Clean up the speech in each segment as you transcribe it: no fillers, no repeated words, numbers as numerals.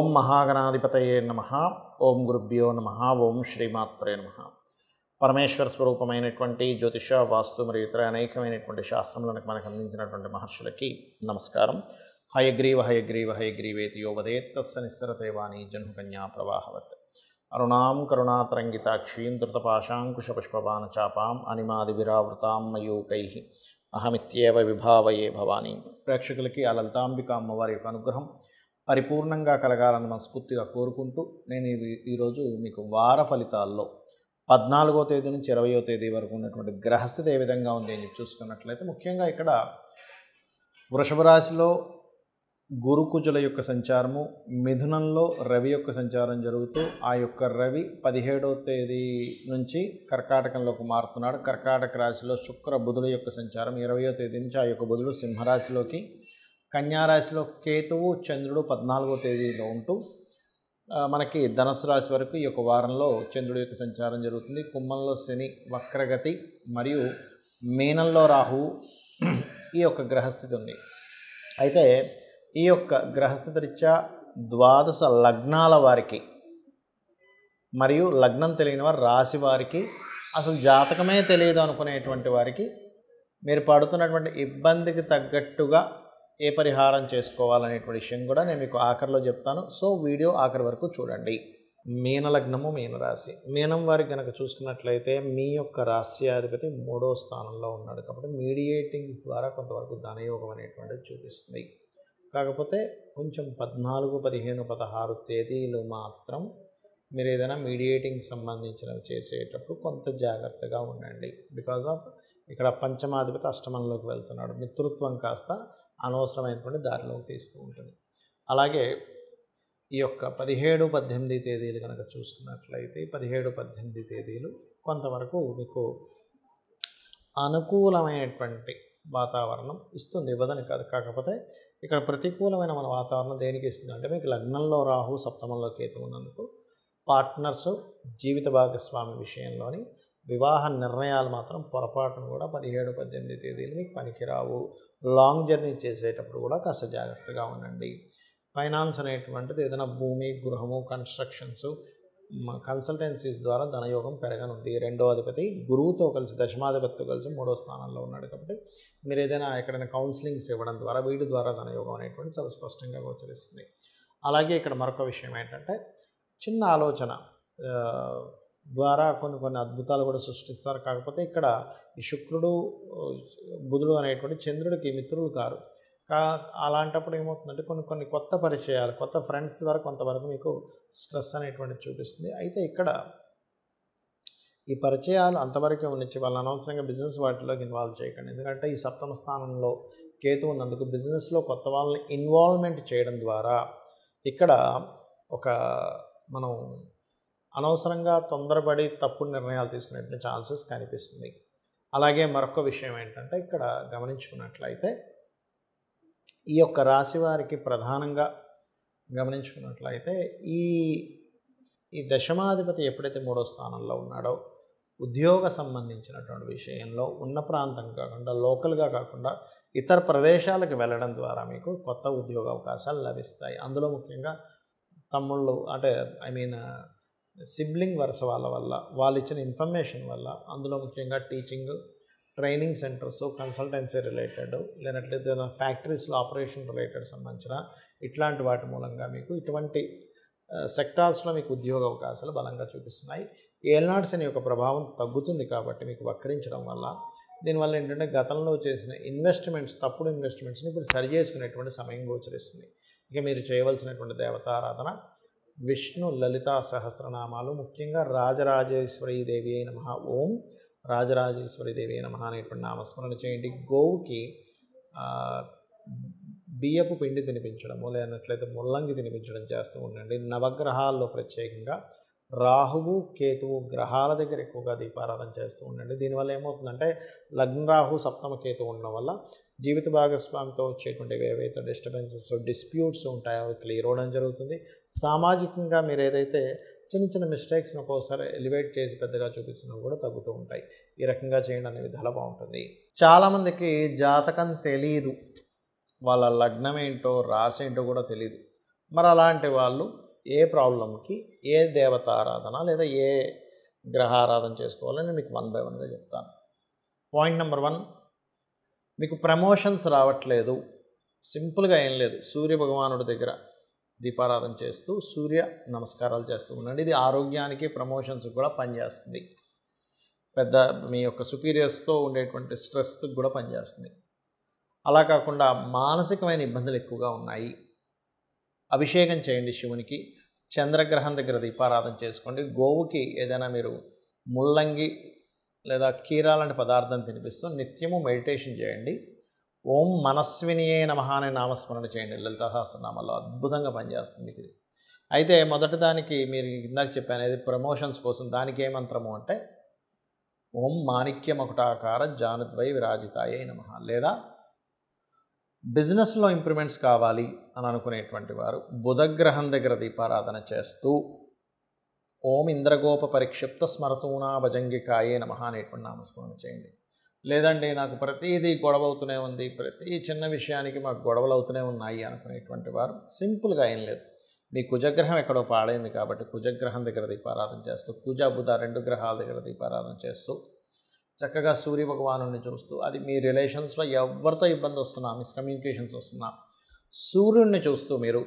ఓం మహాగణాధిపతయే నమః. ఓం గురుభ్యో నమః. ఓం శ్రీమాత్రే నమః. పరమేశ్వర స్వరూపమైనటువంటి జ్యోతిష, వాస్తు మరియు ఇతర అనేకమైనటువంటి శాస్త్రములను మనకు అందించినటువంటి మహర్షులకి నమస్కారం. హయగ్రీవ హయగ్రీవ హయగ్రీవేతి యో వదేత్ తస్య నిస్సరసేవాని జన్మకన్యా ప్రవాహవత్. అరుణాం కరుణాతరంగితాక్షీం ధృతపాశాంకుశపుష్పబాణచాపాం అనిమాదివిరావృతాం మయూకైః అహమిత్యేవ విభావయే భవానీ. ప్రేక్షకులకి ఆ లలితాంబిక అమ్మవారి యొక్క అనుగ్రహం పరిపూర్ణంగా కలగాలని మనస్ఫూర్తిగా కోరుకుంటూ నేను ఈరోజు మీకు వార ఫలితాల్లో 14వ తేదీ నుంచి 20వ తేదీ వరకు ఉన్నటువంటి గ్రహస్థితి ఏ విధంగా ఉంది అని చూసుకున్నట్లయితే, ముఖ్యంగా ఇక్కడ వృషభ రాశిలో గురుకుజుల యొక్క సంచారము, మిథునంలో రవి యొక్క సంచారం జరుగుతూ ఆ యొక్క రవి 17వ తేదీ నుంచి కర్కాటకంలోకి మారుతున్నాడు. కర్కాటక రాశిలో శుక్ర బుధుల యొక్క సంచారం 20వ తేదీ నుంచి ఆ యొక్క బుధుడు సింహరాశిలోకి, కన్యారాశిలో కేతువు చంద్రుడు 14వ తేదీలో ఉంటూ మనకి ధనుసు రాశి వరకు ఈ యొక్క వారంలో చంద్రుడి యొక్క సంచారం జరుగుతుంది. కుంభంలో శని వక్రగతి మరియు మీనంలో రాహువు ఈ యొక్క గ్రహస్థితి ఉంది. అయితే ఈ యొక్క గ్రహస్థితి రీత్యా ద్వాదశ లగ్నాల వారికి మరియు లగ్నం తెలియని వారు, రాశి వారికి, అసలు జాతకమే తెలియదు అనుకునేటువంటి వారికి మీరు పడుతున్నటువంటి ఇబ్బందికి తగ్గట్టుగా ఏ పరిహారం చేసుకోవాలనేటువంటి విషయం కూడా నేను మీకు ఆఖరిలో చెప్తాను. సో వీడియో ఆఖరి వరకు చూడండి. మీనలగ్నము, మీనరాశి. మీనం వారికి కనుక చూసుకున్నట్లయితే మీ యొక్క రాశ్యాధిపతి 3వ స్థానంలో ఉన్నాడు కాబట్టి మీడియేటింగ్స్ ద్వారా కొంతవరకు ధనయోగం అనేటువంటిది చూపిస్తుంది. కాకపోతే కొంచెం 14, 15, 16 తేదీలు మాత్రం మీరు ఏదైనా మీడియేటింగ్ సంబంధించినవి చేసేటప్పుడు కొంత జాగ్రత్తగా ఉండండి. బికాజ్ ఆఫ్ ఇక్కడ పంచమాధిపతి అష్టమంలోకి వెళ్తున్నాడు. మిత్రుత్వం కాస్త అనవసరమైనటువంటి దారిలోకి తీస్తూ ఉంటుంది. అలాగే ఈ యొక్క 17, 18 తేదీలు కనుక చూసుకున్నట్లయితే 17, 18 తేదీలు కొంతవరకు మీకు అనుకూలమైనటువంటి వాతావరణం ఇస్తుంది, ఇవ్వదని కాదు. కాకపోతే ఇక్కడ ప్రతికూలమైన మన వాతావరణం దేనికి ఇస్తుంది అంటే, మీకు లగ్నంలో రాహు, సప్తమంలో కేతు ఉన్నందుకు పార్ట్నర్సు, జీవిత భాగస్వామి విషయంలోని వివాహ నిర్ణయాలు మాత్రం పొరపాటును కూడా 17, 18 తేదీలు మీకు పనికిరావు. లాంగ్ జర్నీ చేసేటప్పుడు కూడా కాస్త జాగ్రత్తగా ఉండండి. ఫైనాన్స్ అనేటువంటిది ఏదైనా భూమి, గృహము, కన్స్ట్రక్షన్స్, కన్సల్టెన్సీస్ ద్వారా ధనయోగం పెరగనుంది. 2వ అధిపతి గురువుతో కలిసి, దశమాధిపతితో కలిసి 3వ స్థానంలో ఉన్నాడు కాబట్టి మీరు ఏదైనా ఎక్కడైనా కౌన్సిలింగ్స్ ఇవ్వడం ద్వారా వీటి ద్వారా ధనయోగం అనేటువంటి చాలా స్పష్టంగా గోచరిస్తుంది. అలాగే ఇక్కడ మరొక విషయం ఏంటంటే, చిన్న ఆలోచన ద్వారా కొన్ని అద్భుతాలు కూడా సృష్టిస్తారు. కాకపోతే ఇక్కడ ఈ శుక్రుడు, బుధుడు అనేటువంటి చంద్రుడికి మిత్రులు కారు. అలాంటప్పుడు ఏమవుతుందంటే కొన్ని కొత్త పరిచయాలు, కొత్త ఫ్రెండ్స్ ద్వారా కొంతవరకు మీకు స్ట్రెస్ అనేటువంటిది చూపిస్తుంది. అయితే ఇక్కడ ఈ పరిచయాలు అంతవరకే ఉన్నచ్చి వాళ్ళని అనవసరంగా బిజినెస్ వాటిలోకి ఇన్వాల్వ్ చేయకండి. ఎందుకంటే ఈ సప్తమ స్థానంలో కేతు ఉన్నందుకు బిజినెస్లో కొత్త వాళ్ళని ఇన్వాల్వ్మెంట్ చేయడం ద్వారా ఇక్కడ మనం అనవసరంగా తొందరపడి తప్పుడు నిర్ణయాలు తీసుకునే ఛాన్సెస్ కనిపిస్తుంది. అలాగే మరొక విషయం ఏంటంటే, ఇక్కడ గమనించుకున్నట్లయితే ఈ యొక్క రాశి వారికి ప్రధానంగా గమనించుకున్నట్లయితే ఈ దశమాధిపతి ఎప్పుడైతే 3వ స్థానంలో ఉన్నాడో, ఉద్యోగ సంబంధించినటువంటి విషయంలో ఉన్న ప్రాంతం కాకుండా, లోకల్గా కాకుండా ఇతర ప్రదేశాలకు వెళ్ళడం ద్వారా మీకు కొత్త ఉద్యోగ అవకాశాలు లభిస్తాయి. అందులో ముఖ్యంగా తమ్ముళ్ళు అంటే సిబ్లింగ్ వరుస వల్ల వాళ్ళు ఇచ్చిన ఇన్ఫర్మేషన్ వల్ల, అందులో ముఖ్యంగా teaching, training centres, consultancy related, లేనట్లయితే ఫ్యాక్టరీస్లో ఆపరేషన్ రిలేటెడ్ సంబంధించిన ఇట్లాంటి వాటి మూలంగా మీకు ఇటువంటి సెక్టార్స్లో మీకు ఉద్యోగ అవకాశాలు బలంగా చూపిస్తున్నాయి. ఏల్నాడు శని యొక్క ప్రభావం తగ్గుతుంది కాబట్టి మీకు వక్రించడం వల్ల, దీనివల్ల ఏంటంటే గతంలో చేసిన ఇన్వెస్ట్మెంట్స్, తప్పుడు ఇన్వెస్ట్మెంట్స్ని ఇప్పుడు సరి చేసుకునేటువంటి సమయం గోచరిస్తుంది. ఇక మీరు చేయవలసినటువంటి దేవతారాధన విష్ణు లలితా సహస్రనామాలు, ముఖ్యంగా రాజరాజేశ్వరీ దేవి అయిన నమః, ఓం రాజరాజేశ్వరీ దేవి అయిన నమః అనేటువంటి నామస్మరణ చేయండి. గోవుకి బియ్యపు పిండి తినిపించడము, లేనట్లయితే ముల్లంగి తినిపించడం చేస్తూ ఉండండి. నవగ్రహాల్లో ప్రత్యేకంగా రాహువు, కేతువు గ్రహాల దగ్గర ఎక్కువగా దీపారాధన చేస్తూ ఉండండి. దీనివల్ల ఏమవుతుందంటే, లగ్న రాహు, సప్తమ కేతు ఉండడం వల్ల జీవిత భాగస్వామితో వచ్చేటువంటి ఏవైతే డిస్టర్బెన్సెస్, డిస్ప్యూట్స్ ఉంటాయో అవి క్లియర్ అవ్వడం జరుగుతుంది. సామాజికంగా మీరు ఏదైతే చిన్న మిస్టేక్స్ని ఒక్కోసారి ఎలివేట్ చేసి పెద్దగా చూపిస్తున్నవి కూడా తగ్గుతూ ఉంటాయి. ఈ రకంగా చేయడం అనేది చాలా బాగుంటుంది. చాలామందికి జాతకం తెలియదు, వాళ్ళ లగ్నం ఏంటో రాసి ఏంటో కూడా తెలియదు. మరి అలాంటి వాళ్ళు ఏ ప్రాబ్లంకి ఏ దేవతారాధన లేదా ఏ గ్రహారాధన చేసుకోవాలని మీకు 1 by 1గా చెప్తాను. పాయింట్ నెంబర్ 1, మీకు ప్రమోషన్స్ రావట్లేదు, సింపుల్గా ఏం లేదు, సూర్య భగవానుడి దగ్గర దీపారాధన చేస్తూ సూర్య నమస్కారాలు చేస్తూ ఉండండి. ఇది ఆరోగ్యానికి ప్రమోషన్స్కి కూడా పనిచేస్తుంది. పెద్ద మీ యొక్క సుపీరియర్స్తో ఉండేటువంటి స్ట్రెస్కి కూడా పనిచేస్తుంది. అలా కాకుండా మానసికమైన ఇబ్బందులు ఎక్కువగా ఉన్నాయి, అభిషేకం చేయండి శివునికి. చంద్రగ్రహం దగ్గర దీపారాధన చేసుకోండి. గోవుకి ఏదైనా మీరు ముల్లంగి లేదా కీరా లాంటి పదార్థం తినిపిస్తూ నిత్యము మెడిటేషన్ చేయండి. ఓం మనస్వినియే నమః అనే నామస్మరణ చేయండి. లలితా సహస్రనామాల్లో అద్భుతంగా పనిచేస్తుంది మీకు ఇది. అయితే మొదటి దానికి మీరు ఇందాక చెప్పాను, ఇది ప్రమోషన్స్ కోసం. దానికి ఏ మంత్రము అంటే ఓం మాణిక్యమకుటాకార జానుద్వై విరాజితాయే నమః. లేదా బిజినెస్లో ఇంప్రూవ్మెంట్స్ కావాలి అని అనుకునేటువంటి వారు బుధగ్రహం దగ్గర దీపారాధన చేస్తూ ఓం ఇంద్రగోప పరిక్షిప్త స్మరతూనా భజంగికాయే నమః అనేటువంటి నామస్మరణ చేయండి. లేదండి నాకు ప్రతిదీ గొడవ అవుతూనే ఉంది, ప్రతి చిన్న విషయానికి మాకు గొడవలు అవుతూనే ఉన్నాయి అనుకునేటువంటి వారు సింపుల్గా ఏం లేదు, మీ కుజగ్రహం ఎక్కడో పాడైంది కాబట్టి కుజగ్రహం దగ్గర దీపారాధన చేస్తూ, కుజ బుధ 2 గ్రహాల దగ్గర దీపారాధన చేస్తూ చక్కగా సూర్య భగవానుడిని చూస్తూ, అది మీ రిలేషన్స్లో ఎవరితో ఇబ్బంది వస్తున్నా, మిస్కమ్యూనికేషన్స్ వస్తున్నా సూర్యుడిని చూస్తూ మీరు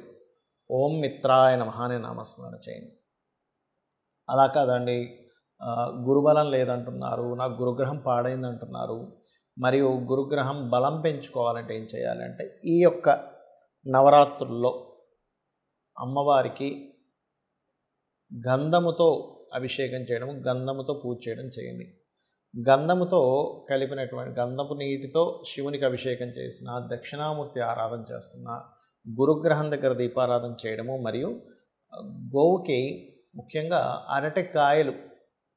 ఓం మిత్రాయ నమః అనే నామస్మరణ చేయండి. అలా కాదండి, గురుబలం లేదంటున్నారు, నాకు గురుగ్రహం పాడైంది అంటున్నారు, మరియు గురుగ్రహం బలం పెంచుకోవాలంటే ఏం చేయాలంటే ఈ యొక్క నవరాత్రుల్లో అమ్మవారికి గంధముతో అభిషేకం చేయడం, గంధముతో పూజ చేయడం చేయండి. గంధముతో కలిపినటువంటి గంధపు నీటితో శివునికి అభిషేకం చేసిన, దక్షిణామూర్తి ఆరాధన చేస్తున్న, గురుగ్రహం దగ్గర దీపారాధన చేయడము, మరియు గోవుకి ముఖ్యంగా అరటికాయలు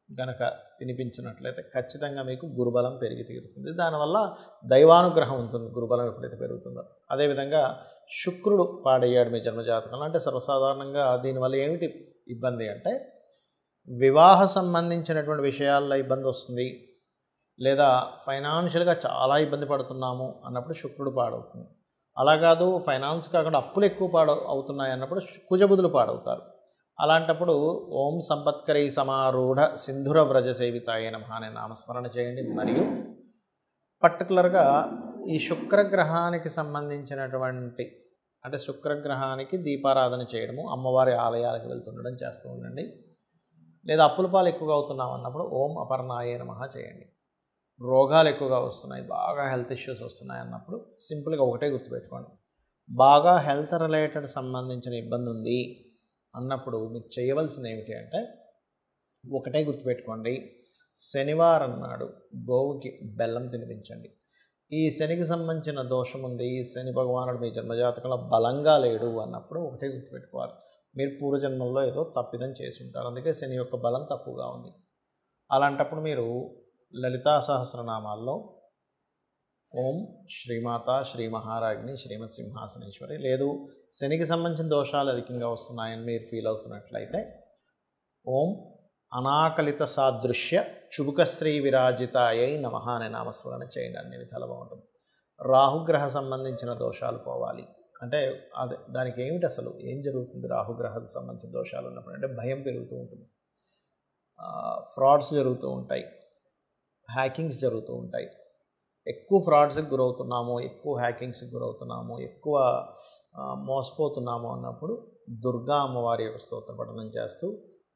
కనుక తినిపించినట్లయితే ఖచ్చితంగా మీకు గురుబలం పెరిగి తీరుతుంది. దానివల్ల దైవానుగ్రహం ఉంటుంది గురుబలం ఎప్పుడైతే పెరుగుతుందో. అదేవిధంగా శుక్రుడు పాడయ్యాడు మీ జన్మజాతకంలో అంటే సర్వసాధారణంగా దీనివల్ల ఏమిటి ఇబ్బంది అంటే వివాహ సంబంధించినటువంటి విషయాల్లో ఇబ్బంది వస్తుంది, లేదా ఫైనాన్షియల్గా చాలా ఇబ్బంది పడుతున్నాము అన్నప్పుడు శుక్రుడు పాడవుతుంది. అలా కాదు ఫైనాన్స్ కాకుండా అప్పులు ఎక్కువ అవుతున్నాయి అన్నప్పుడు కుజబుధులు పాడవుతారు. అలాంటప్పుడు ఓం సంపత్కరీ సమారూఢ సింధుర వ్రజ సేవితాయ నమః అనే నామస్మరణ చేయండి. మరియు పర్టికులర్గా ఈ శుక్రగ్రహానికి సంబంధించినటువంటి అంటే శుక్రగ్రహానికి దీపారాధన చేయడము, అమ్మవారి ఆలయాలకు వెళ్తుండడం చేస్తూ ఉండండి. లేదా అప్పుల పాలు ఎక్కువగా అవుతున్నాం అన్నప్పుడు ఓం అపర్ణాయే నమః చేయండి. రోగాలు ఎక్కువగా వస్తున్నాయి, బాగా హెల్త్ ఇష్యూస్ వస్తున్నాయి అన్నప్పుడు సింపుల్గా ఒకటే గుర్తుపెట్టుకోండి, బాగా హెల్త్ రిలేటెడ్ సంబంధించిన ఇబ్బంది ఉంది అన్నప్పుడు మీరు చేయవలసింది ఏమిటి అంటే ఒకటే గుర్తుపెట్టుకోండి, శనివారం నాడు గోవుకి బెల్లం తినిపించండి. ఈ శనికి సంబంధించిన దోషం ఉంది, శని భగవానుడు మీ జన్మజాతకంలో బలంగా లేడు అన్నప్పుడు ఒకటే గుర్తుపెట్టుకోవాలి, మీరు పూర్వజన్మల్లో ఏదో తప్పిదం చేసి ఉంటారు, అందుకే శని యొక్క బలం తక్కువగా ఉంది. అలాంటప్పుడు మీరు లలితా సహస్రనామాల్లో ఓం శ్రీమాత శ్రీ మహారాజ్ని శ్రీమత్ సింహాసనేశ్వరి, లేదు శనికి సంబంధించిన దోషాలు అధికంగా వస్తున్నాయని మీరు ఫీల్ అవుతున్నట్లయితే ఓం అనాకలిత సాదృశ్య చుబుకశ్రీ విరాజితాయై నమః అనే నామస్మరణ చేయండి. అన్ని విధాలు బాగుంటుంది. రాహుగ్రహ సంబంధించిన దోషాలు పోవాలి అంటే అదే దానికి ఏమిటి అసలు ఏం జరుగుతుంది, రాహుగ్రహకు సంబంధించిన దోషాలు ఉన్నప్పుడు అంటే భయం పెరుగుతూ ఉంటుంది, ఫ్రాడ్స్ జరుగుతూ ఉంటాయి, హ్యాకింగ్స్ జరుగుతూ ఉంటాయి. ఎక్కువ ఫ్రాడ్స్కి గురవుతున్నాము, ఎక్కువ హ్యాకింగ్స్కి గురవుతున్నాము, ఎక్కువ మోసపోతున్నాము అన్నప్పుడు దుర్గా అమ్మవారి యొక్క స్తోత్ర పఠనం చేస్తూ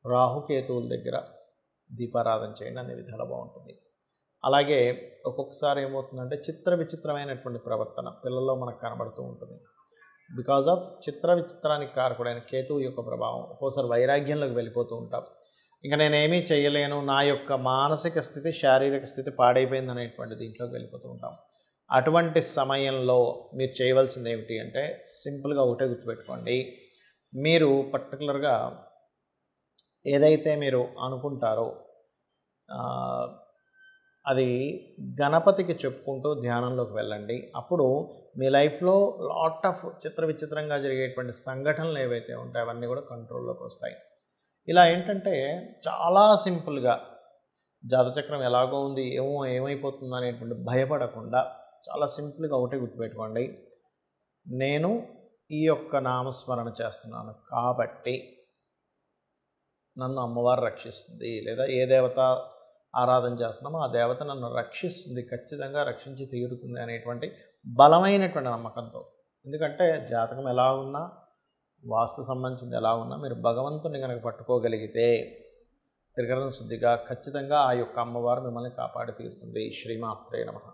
రాహుకేతువుల దగ్గర దీపారాధన చేయండి. అన్ని విధాలు బాగుంటుంది. అలాగే ఒక్కొక్కసారి ఏమవుతుందంటే చిత్ర విచిత్రమైనటువంటి ప్రవర్తన పిల్లల్లో మనకు కనబడుతూ ఉంటుంది. బికాజ్ ఆఫ్ చిత్ర విచిత్రానికి కారకుడైన కేతువు యొక్క ప్రభావం ఒక్కోసారి వైరాగ్యంలోకి వెళ్ళిపోతూ ఉంటాం. ఇంకా నేనేమీ చేయలేను, నా యొక్క మానసిక స్థితి శారీరక స్థితి పాడైపోయింది అనేటువంటి దీంట్లోకి వెళ్ళిపోతూ ఉంటాం. అటువంటి సమయంలో మీరు చేయవలసింది ఏమిటి అంటే సింపుల్గా ఒకటే గుర్తుపెట్టుకోండి, మీరు పర్టికులర్గా ఏదైతే మీరు అనుకుంటారో అది గణపతికి చెప్పుకుంటూ ధ్యానంలోకి వెళ్ళండి. అప్పుడు మీ లైఫ్లో లాట్ ఆఫ్ చిత్ర విచిత్రంగా జరిగేటువంటి సంఘటనలు ఏవైతే ఉంటాయో అవన్నీ కూడా కంట్రోల్లోకి వస్తాయి. ఇలా ఏంటంటే చాలా సింపుల్గా జాతచక్రం ఎలాగో ఉంది ఏమైపోతుందో అనేటువంటి భయపడకుండా చాలా సింపుల్గా ఒకటే గుర్తుపెట్టుకోండి, నేను ఈ యొక్క నామస్మరణ చేస్తున్నాను కాబట్టి నన్ను అమ్మవారు రక్షిస్తుంది, లేదా ఏ దేవత ఆరాధన చేస్తున్నామో ఆ దేవత నన్ను రక్షిస్తుంది, ఖచ్చితంగా రక్షించి తీరుతుంది అనేటువంటి బలమైనటువంటి నమ్మకంతో. ఎందుకంటే జాతకం ఎలా ఉన్నా, వాస్తు సంబంధించింది ఎలా ఉన్నా, మీరు భగవంతుని కనుక పట్టుకోగలిగితే త్రికరణ శుద్ధిగా ఖచ్చితంగా ఆ యొక్క అమ్మవారు మిమ్మల్ని కాపాడి తీరుతుంది. శ్రీమాత్రే నమః.